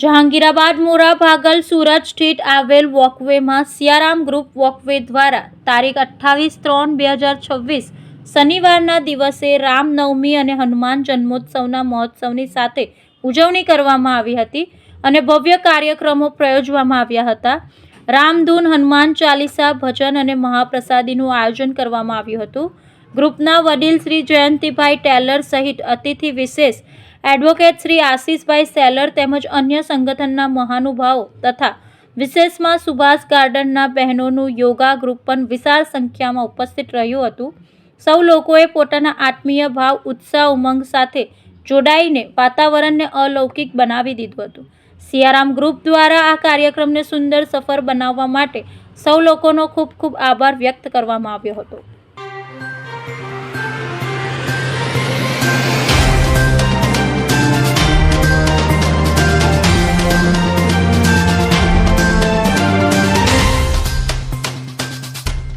જહાંગીરાબાદ મોરા ભાગલ Surat street આવેલ વોકવેમાં Siyaram group walkway દ્વારા તારીખ 28/3/2026 શનિવારના દિવસે રામનવમી અને હનુમાન જન્મોત્સવના મહોત્સવની સાથે ઉજવણી કરવામાં આવી હતી અને ભવ્ય કાર્યક્રમો પ્રયોજવામાં આવ્યા હતા. રામધૂન, હનુમાન ચાલીસા, ભજન અને મહાપ્રસાદીનું આયોજન કરવામાં આવ્યું હતું. ગ્રુપના વડીલ શ્રી જયંતિભાઈ ટેલર સહિત અતિથિ વિશેષ એડવોકેટ શ્રી આશીષભાઈ સેલર તેમજ અન્ય સંગઠનના મહાનુભાવો તથા વિશેષમાં સુભાષ ગાર્ડનના બહેનોનું યોગા ગ્રુપ પણ વિશાળ સંખ્યામાં ઉપસ્થિત રહ્યું હતું. સૌ લોકોએ પોતાના આત્મીય ભાવ, ઉત્સાહ, ઉમંગ સાથે જોડાઈને વાતાવરણને અલૌકિક બનાવી દીધું હતું. સિયારામ ગ્રુપ દ્વારા આ કાર્યક્રમને સુંદર સફળ બનાવવા માટે સૌ લોકોનો ખૂબ ખૂબ આભાર વ્યક્ત કરવામાં આવ્યો હતો.